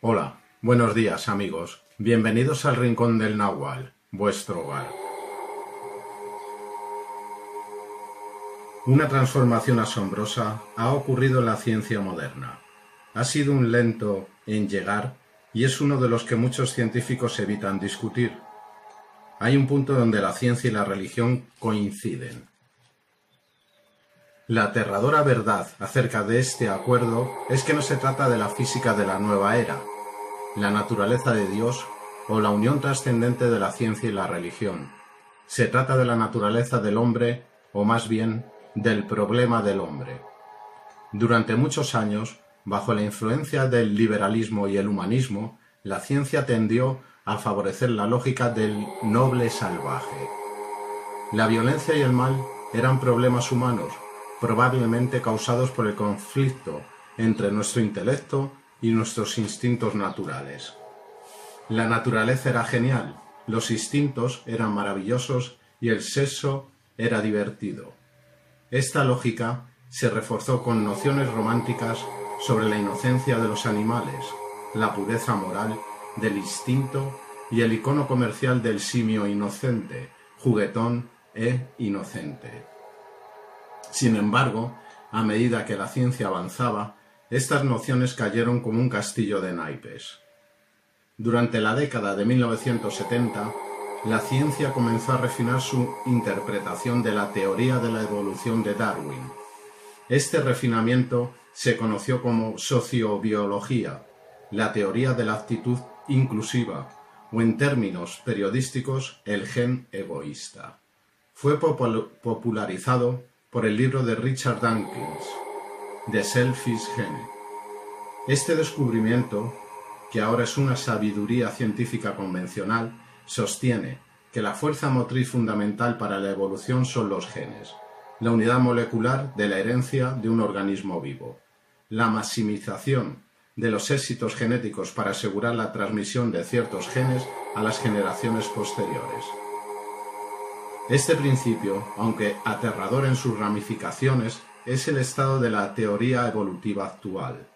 Hola, buenos días amigos, bienvenidos al Rincón del Nahual, vuestro hogar. Una transformación asombrosa ha ocurrido en la ciencia moderna. Ha sido un lento en llegar y es uno de los que muchos científicos evitan discutir. Hay un punto donde la ciencia y la religión coinciden. La aterradora verdad acerca de este acuerdo es que no se trata de la física de la nueva era, la naturaleza de Dios o la unión trascendente de la ciencia y la religión. Se trata de la naturaleza del hombre, o más bien, del problema del hombre. Durante muchos años, bajo la influencia del liberalismo y el humanismo, la ciencia tendió a favorecer la lógica del noble salvaje. La violencia y el mal eran problemas humanos, probablemente causados por el conflicto entre nuestro intelecto y nuestros instintos naturales. La naturaleza era genial, los instintos eran maravillosos y el sexo era divertido. Esta lógica se reforzó con nociones románticas sobre la inocencia de los animales, la pureza moral del instinto y el icono comercial del simio inocente, juguetón e inocente. Sin embargo, a medida que la ciencia avanzaba, estas nociones cayeron como un castillo de naipes. Durante la década de 1970, la ciencia comenzó a refinar su interpretación de la teoría de la evolución de Darwin. Este refinamiento se conoció como sociobiología, la teoría de la actitud inclusiva, o en términos periodísticos, el gen egoísta. Fue popularizado por el libro de Richard Dawkins, The Selfish Gene. Este descubrimiento, que ahora es una sabiduría científica convencional, sostiene que la fuerza motriz fundamental para la evolución son los genes, la unidad molecular de la herencia de un organismo vivo. La maximización de los éxitos genéticos para asegurar la transmisión de ciertos genes a las generaciones posteriores. Este principio, aunque aterrador en sus ramificaciones, es el estado de la teoría evolutiva actual.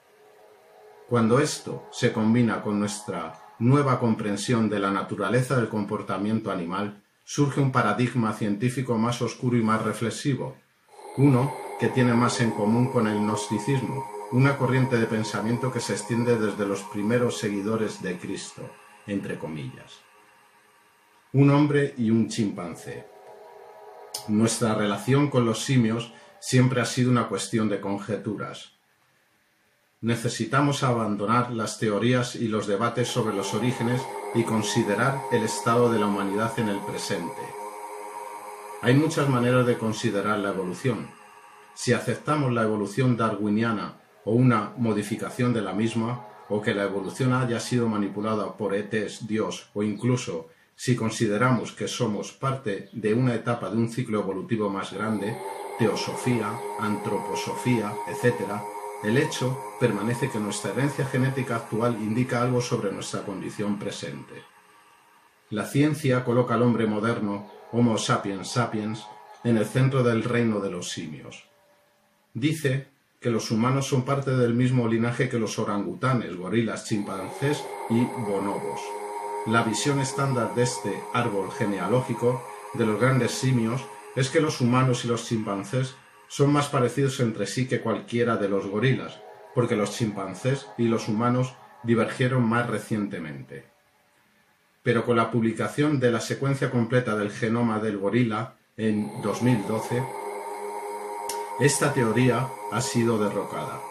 Cuando esto se combina con nuestra nueva comprensión de la naturaleza del comportamiento animal, surge un paradigma científico más oscuro y más reflexivo, uno que tiene más en común con el gnosticismo, una corriente de pensamiento que se extiende desde los primeros seguidores de Cristo, entre comillas. Un hombre y un chimpancé. Nuestra relación con los simios siempre ha sido una cuestión de conjeturas. Necesitamos abandonar las teorías y los debates sobre los orígenes y considerar el estado de la humanidad en el presente. Hay muchas maneras de considerar la evolución. Si aceptamos la evolución darwiniana o una modificación de la misma, o que la evolución haya sido manipulada por ETs, Dios, o incluso si consideramos que somos parte de una etapa de un ciclo evolutivo más grande, teosofía, antroposofía, etc., el hecho permanece que nuestra herencia genética actual indica algo sobre nuestra condición presente. La ciencia coloca al hombre moderno, Homo sapiens sapiens, en el centro del reino de los simios. Dice que los humanos son parte del mismo linaje que los orangutanes, gorilas, chimpancés y bonobos. La visión estándar de este árbol genealógico de los grandes simios es que los humanos y los chimpancés son más parecidos entre sí que cualquiera de los gorilas, porque los chimpancés y los humanos divergieron más recientemente. Pero con la publicación de la secuencia completa del genoma del gorila en 2012, esta teoría ha sido derrocada.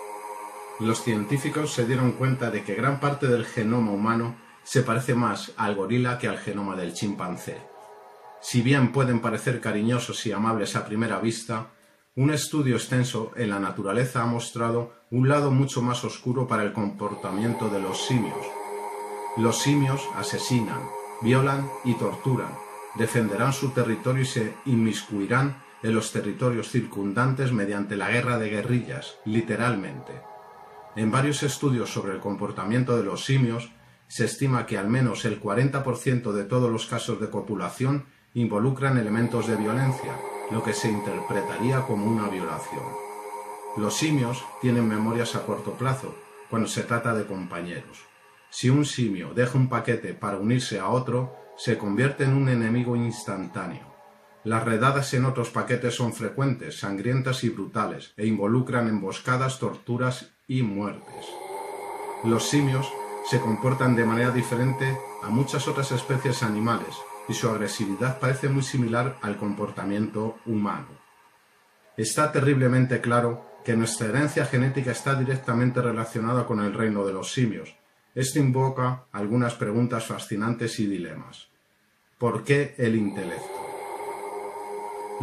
Los científicos se dieron cuenta de que gran parte del genoma humano se parece más al gorila que al genoma del chimpancé. Si bien pueden parecer cariñosos y amables a primera vista, un estudio extenso en la naturaleza ha mostrado un lado mucho más oscuro para el comportamiento de los simios. Los simios asesinan, violan y torturan, defenderán su territorio y se inmiscuirán en los territorios circundantes mediante la guerra de guerrillas, literalmente. En varios estudios sobre el comportamiento de los simios, se estima que al menos el 40% de todos los casos de copulación involucran elementos de violencia, lo que se interpretaría como una violación. Los simios tienen memorias a corto plazo, cuando se trata de compañeros. Si un simio deja un paquete para unirse a otro, se convierte en un enemigo instantáneo. Las redadas en otros paquetes son frecuentes, sangrientas y brutales, e involucran emboscadas, torturas y muertes. Los simios se comportan de manera diferente a muchas otras especies animales, y su agresividad parece muy similar al comportamiento humano. Está terriblemente claro que nuestra herencia genética está directamente relacionada con el reino de los simios. Esto invoca algunas preguntas fascinantes y dilemas. ¿Por qué el intelecto?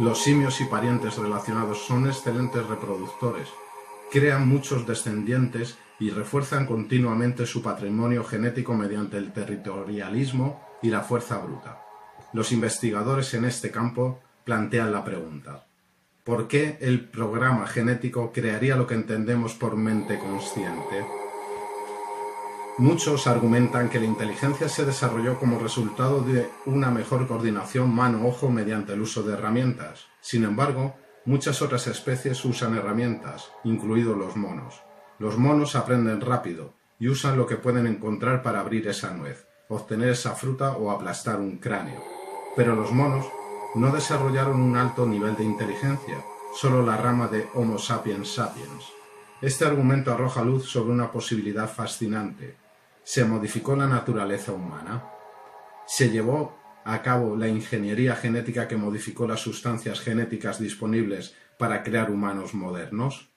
Los simios y parientes relacionados son excelentes reproductores, crean muchos descendientes y refuerzan continuamente su patrimonio genético mediante el territorialismo y la fuerza bruta. Los investigadores en este campo plantean la pregunta: ¿por qué el programa genético crearía lo que entendemos por mente consciente? Muchos argumentan que la inteligencia se desarrolló como resultado de una mejor coordinación mano-ojo mediante el uso de herramientas. Sin embargo, muchas otras especies usan herramientas, incluidos los monos. Los monos aprenden rápido y usan lo que pueden encontrar para abrir esa nuez, obtener esa fruta o aplastar un cráneo. Pero los monos no desarrollaron un alto nivel de inteligencia, solo la rama de Homo sapiens sapiens. Este argumento arroja luz sobre una posibilidad fascinante. ¿Se modificó la naturaleza humana? ¿Se llevó a cabo la ingeniería genética que modificó las sustancias genéticas disponibles para crear humanos modernos?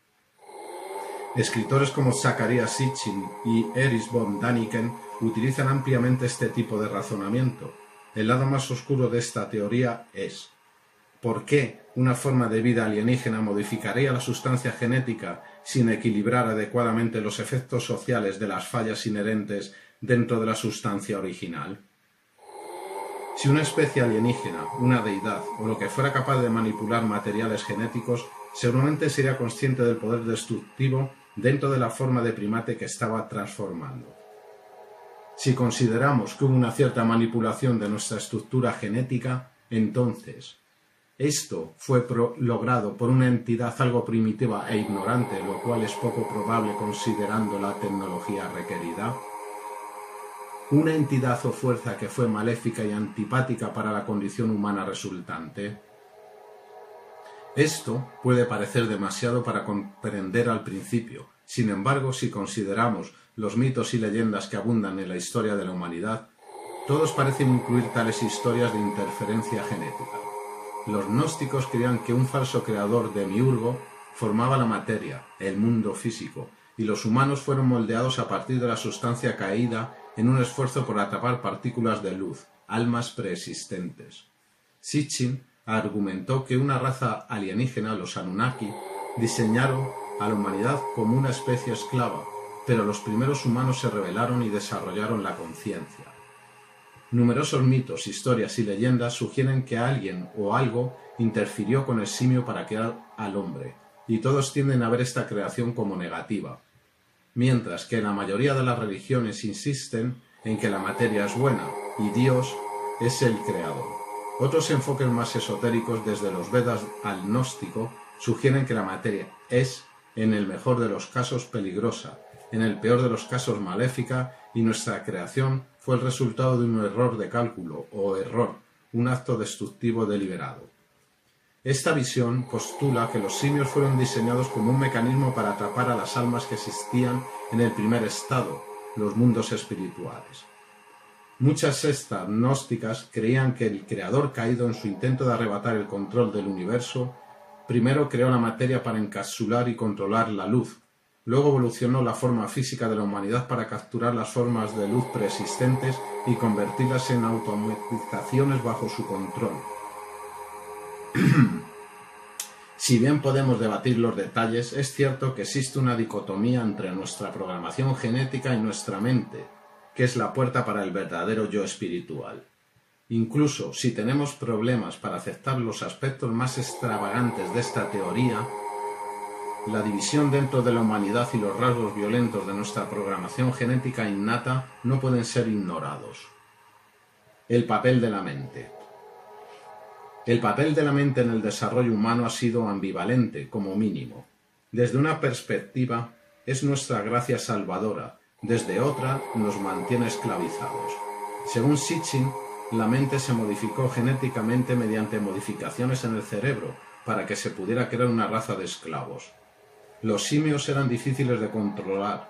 Escritores como Zacharias Sitchin y Erich von Däniken utilizan ampliamente este tipo de razonamiento. El lado más oscuro de esta teoría es: ¿por qué una forma de vida alienígena modificaría la sustancia genética sin equilibrar adecuadamente los efectos sociales de las fallas inherentes dentro de la sustancia original? Si una especie alienígena, una deidad o lo que fuera capaz de manipular materiales genéticos, seguramente sería consciente del poder destructivo dentro de la forma de primate que estaba transformando. Si consideramos que hubo una cierta manipulación de nuestra estructura genética, entonces esto fue logrado por una entidad algo primitiva e ignorante, lo cual es poco probable considerando la tecnología requerida. Una entidad o fuerza que fue maléfica y antipática para la condición humana resultante. Esto puede parecer demasiado para comprender al principio. Sin embargo, si consideramos los mitos y leyendas que abundan en la historia de la humanidad, todos parecen incluir tales historias de interferencia genética. Los gnósticos creían que un falso creador demiurgo formaba la materia, el mundo físico, y los humanos fueron moldeados a partir de la sustancia caída en un esfuerzo por atrapar partículas de luz, almas preexistentes. Sitchin argumentó que una raza alienígena, los Anunnaki, diseñaron a la humanidad como una especie esclava, pero los primeros humanos se rebelaron y desarrollaron la conciencia. Numerosos mitos, historias y leyendas sugieren que alguien o algo interfirió con el simio para crear al hombre, y todos tienden a ver esta creación como negativa, mientras que la mayoría de las religiones insisten en que la materia es buena y Dios es el creador. Otros enfoques más esotéricos, desde los Vedas al gnóstico, sugieren que la materia es, en el mejor de los casos, peligrosa, en el peor de los casos maléfica, y nuestra creación fue el resultado de un error de cálculo o error, un acto destructivo deliberado. Esta visión postula que los simios fueron diseñados como un mecanismo para atrapar a las almas que existían en el primer estado, los mundos espirituales. Muchas sectas gnósticas creían que el creador caído, en su intento de arrebatar el control del universo, primero creó la materia para encapsular y controlar la luz. Luego evolucionó la forma física de la humanidad para capturar las formas de luz preexistentes y convertirlas en automatizaciones bajo su control. Si bien podemos debatir los detalles, es cierto que existe una dicotomía entre nuestra programación genética y nuestra mente, que es la puerta para el verdadero yo espiritual. Incluso si tenemos problemas para aceptar los aspectos más extravagantes de esta teoría, la división dentro de la humanidad y los rasgos violentos de nuestra programación genética innata no pueden ser ignorados. El papel de la mente. El papel de la mente en el desarrollo humano ha sido ambivalente, como mínimo. Desde una perspectiva, es nuestra gracia salvadora, desde otra nos mantiene esclavizados. Según Sitchin, la mente se modificó genéticamente mediante modificaciones en el cerebro para que se pudiera crear una raza de esclavos. Los simios eran difíciles de controlar,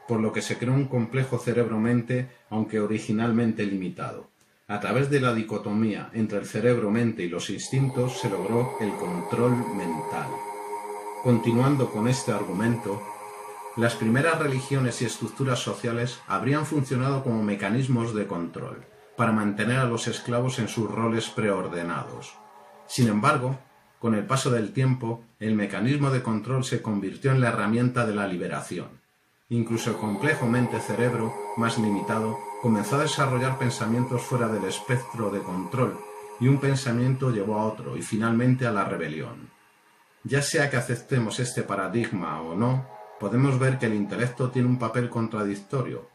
por lo que se creó un complejo cerebro-mente, aunque originalmente limitado. A través de la dicotomía entre el cerebro-mente y los instintos se logró el control mental. Continuando con este argumento, las primeras religiones y estructuras sociales habrían funcionado como mecanismos de control, para mantener a los esclavos en sus roles preordenados. Sin embargo, con el paso del tiempo, el mecanismo de control se convirtió en la herramienta de la liberación. Incluso el complejo mente-cerebro, más limitado, comenzó a desarrollar pensamientos fuera del espectro de control, y un pensamiento llevó a otro, y finalmente a la rebelión. Ya sea que aceptemos este paradigma o no, podemos ver que el intelecto tiene un papel contradictorio.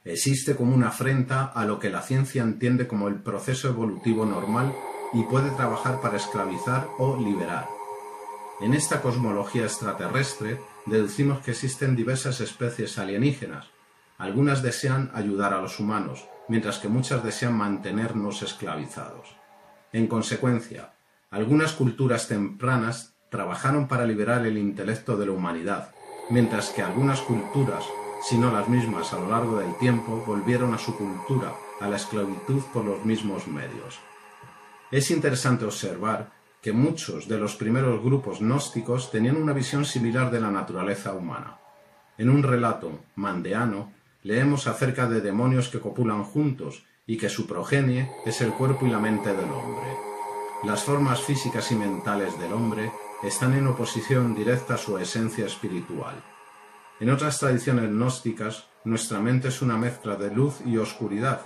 Existe como una afrenta a lo que la ciencia entiende como el proceso evolutivo normal y puede trabajar para esclavizar o liberar. En esta cosmología extraterrestre deducimos que existen diversas especies alienígenas. Algunas desean ayudar a los humanos, mientras que muchas desean mantenernos esclavizados. En consecuencia, algunas culturas tempranas trabajaron para liberar el intelecto de la humanidad, mientras que algunas culturas, si no las mismas a lo largo del tiempo, volvieron a su cultura, a la esclavitud por los mismos medios. Es interesante observar que muchos de los primeros grupos gnósticos tenían una visión similar de la naturaleza humana. En un relato mandeano leemos acerca de demonios que copulan juntos y que su progenie es el cuerpo y la mente del hombre. Las formas físicas y mentales del hombre están en oposición directa a su esencia espiritual. En otras tradiciones gnósticas, nuestra mente es una mezcla de luz y oscuridad,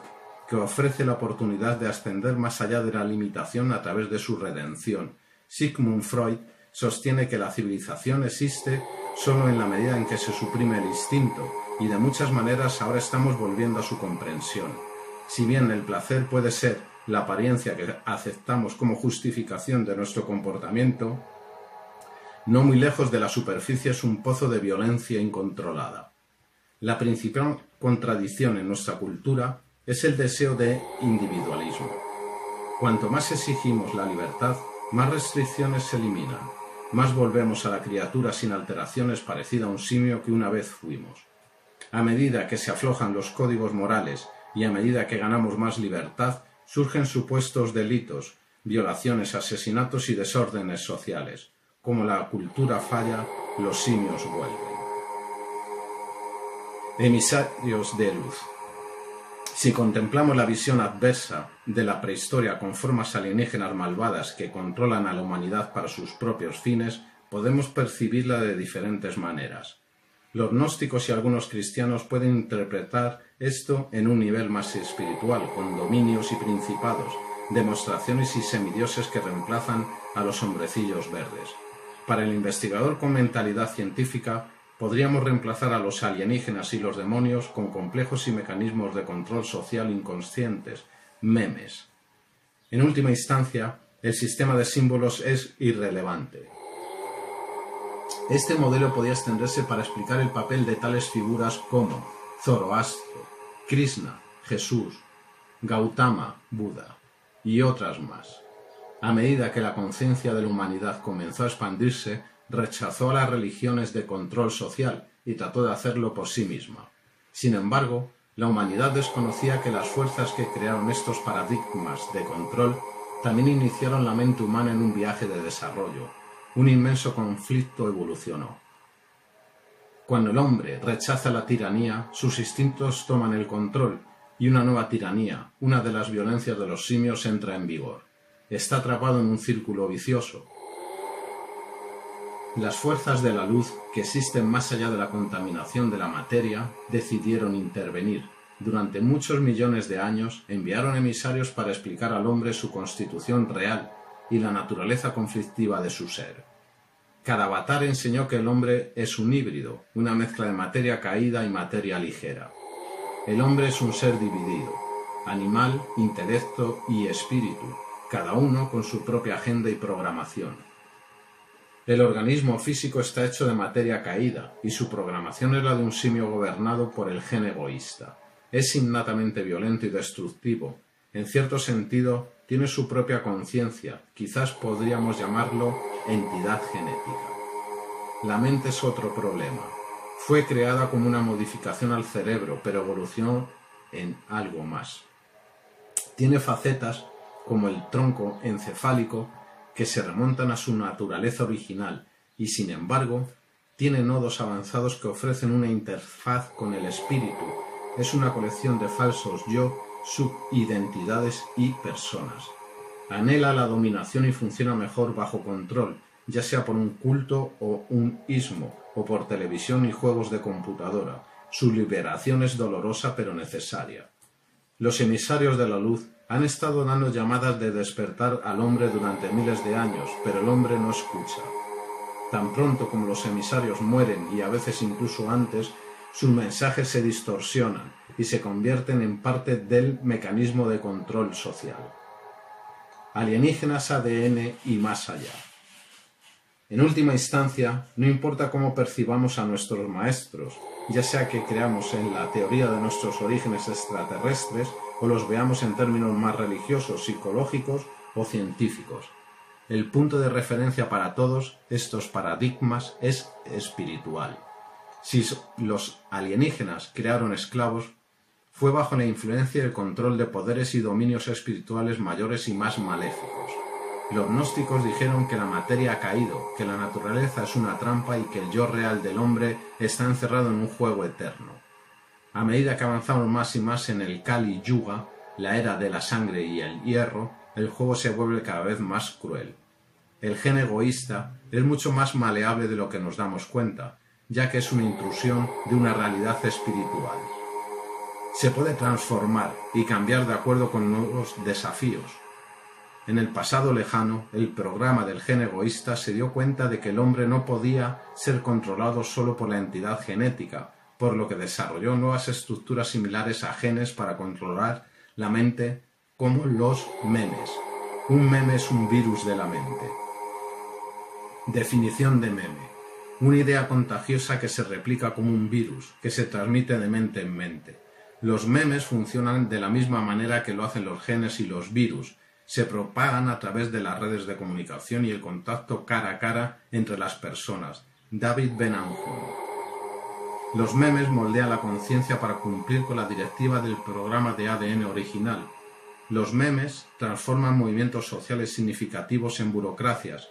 que ofrece la oportunidad de ascender más allá de la limitación a través de su redención. Sigmund Freud sostiene que la civilización existe solo en la medida en que se suprime el instinto, y de muchas maneras ahora estamos volviendo a su comprensión. Si bien el placer puede ser la apariencia que aceptamos como justificación de nuestro comportamiento, no muy lejos de la superficie es un pozo de violencia incontrolada. La principal contradicción en nuestra cultura es el deseo de individualismo. Cuanto más exigimos la libertad, más restricciones se eliminan, más volvemos a la criatura sin alteraciones parecida a un simio que una vez fuimos. A medida que se aflojan los códigos morales y a medida que ganamos más libertad, surgen supuestos delitos, violaciones, asesinatos y desórdenes sociales. Como la cultura falla, los simios vuelven. Emisarios de luz. Si contemplamos la visión adversa de la prehistoria con formas alienígenas malvadas que controlan a la humanidad para sus propios fines, podemos percibirla de diferentes maneras. Los gnósticos y algunos cristianos pueden interpretar esto en un nivel más espiritual, con dominios y principados, demostraciones y semidioses que reemplazan a los hombrecillos verdes. Para el investigador con mentalidad científica, podríamos reemplazar a los alienígenas y los demonios con complejos y mecanismos de control social inconscientes, memes. En última instancia, el sistema de símbolos es irrelevante. Este modelo podía extenderse para explicar el papel de tales figuras como Zoroastro, Krishna, Jesús, Gautama, Buda y otras más. A medida que la conciencia de la humanidad comenzó a expandirse, rechazó a las religiones de control social y trató de hacerlo por sí misma. Sin embargo, la humanidad desconocía que las fuerzas que crearon estos paradigmas de control también iniciaron la mente humana en un viaje de desarrollo. Un inmenso conflicto evolucionó. Cuando el hombre rechaza la tiranía, sus instintos toman el control y una nueva tiranía, una de las violencias de los simios, entra en vigor. Está atrapado en un círculo vicioso. Las fuerzas de la luz, que existen más allá de la contaminación de la materia, decidieron intervenir. Durante muchos millones de años enviaron emisarios para explicar al hombre su constitución real y la naturaleza conflictiva de su ser. Cada avatar enseñó que el hombre es un híbrido, una mezcla de materia caída y materia ligera. El hombre es un ser dividido, animal, intelecto y espíritu, cada uno con su propia agenda y programación. El organismo físico está hecho de materia caída, y su programación es la de un simio gobernado por el gen egoísta. Es innatamente violento y destructivo. En cierto sentido, tiene su propia conciencia, quizás podríamos llamarlo entidad genética. La mente es otro problema. Fue creada como una modificación al cerebro, pero evolucionó en algo más. Tiene facetas como el tronco encefálico que se remontan a su naturaleza original y, sin embargo, tiene nodos avanzados que ofrecen una interfaz con el espíritu. Es una colección de falsos yo, subidentidades y personas. Anhela la dominación y funciona mejor bajo control, ya sea por un culto o un ismo, o por televisión y juegos de computadora. Su liberación es dolorosa pero necesaria. Los emisarios de la luz han estado dando llamadas de despertar al hombre durante miles de años, pero el hombre no escucha. Tan pronto como los emisarios mueren, y a veces incluso antes, sus mensajes se distorsionan y se convierten en parte del mecanismo de control social. Alienígenas, ADN y más allá. En última instancia, no importa cómo percibamos a nuestros maestros, ya sea que creamos en la teoría de nuestros orígenes extraterrestres o los veamos en términos más religiosos, psicológicos o científicos. El punto de referencia para todos estos paradigmas es espiritual. Si los alienígenas crearon esclavos, fue bajo la influencia y el control de poderes y dominios espirituales mayores y más maléficos. Los gnósticos dijeron que la materia ha caído, que la naturaleza es una trampa y que el yo real del hombre está encerrado en un juego eterno. A medida que avanzamos más y más en el Kali Yuga, la era de la sangre y el hierro, el juego se vuelve cada vez más cruel. El gen egoísta es mucho más maleable de lo que nos damos cuenta, ya que es una intrusión de una realidad espiritual. Se puede transformar y cambiar de acuerdo con nuevos desafíos. En el pasado lejano, el programa del gen egoísta se dio cuenta de que el hombre no podía ser controlado solo por la entidad genética, por lo que desarrolló nuevas estructuras similares a genes para controlar la mente, como los memes. Un meme es un virus de la mente. Definición de meme. Una idea contagiosa que se replica como un virus, que se transmite de mente en mente. Los memes funcionan de la misma manera que lo hacen los genes y los virus. Se propagan a través de las redes de comunicación y el contacto cara a cara entre las personas. David Ben-Anhon. Los memes moldean la conciencia para cumplir con la directiva del programa de ADN original. Los memes transforman movimientos sociales significativos en burocracias,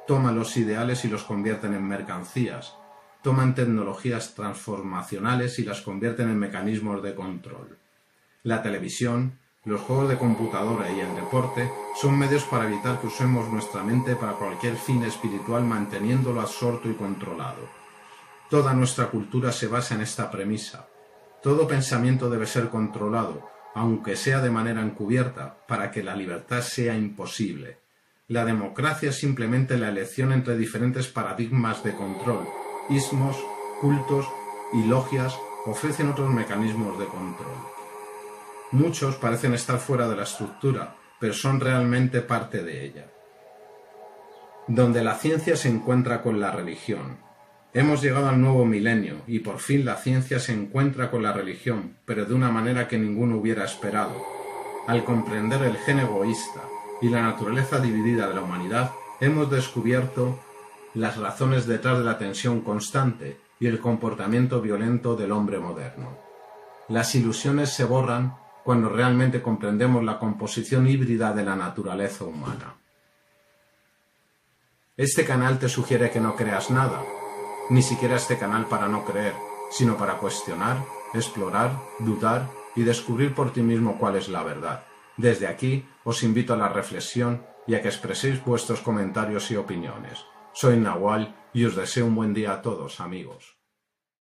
toman los ideales y los convierten en mercancías, toman tecnologías transformacionales y las convierten en mecanismos de control. La televisión, los juegos de computadora y el deporte son medios para evitar que usemos nuestra mente para cualquier fin espiritual manteniéndolo absorto y controlado. Toda nuestra cultura se basa en esta premisa. Todo pensamiento debe ser controlado, aunque sea de manera encubierta, para que la libertad sea imposible. La democracia es simplemente la elección entre diferentes paradigmas de control. Ismos, cultos y logias ofrecen otros mecanismos de control. Muchos parecen estar fuera de la estructura, pero son realmente parte de ella. Donde la ciencia se encuentra con la religión. Hemos llegado al nuevo milenio y por fin la ciencia se encuentra con la religión, pero de una manera que ninguno hubiera esperado. Al comprender el gen egoísta y la naturaleza dividida de la humanidad, hemos descubierto las razones detrás de la tensión constante y el comportamiento violento del hombre moderno. Las ilusiones se borran cuando realmente comprendemos la composición híbrida de la naturaleza humana. Este canal te sugiere que no creas nada, ni siquiera este canal para no creer, sino para cuestionar, explorar, dudar y descubrir por ti mismo cuál es la verdad. Desde aquí os invito a la reflexión y a que expreséis vuestros comentarios y opiniones. Soy Nahual y os deseo un buen día a todos, amigos.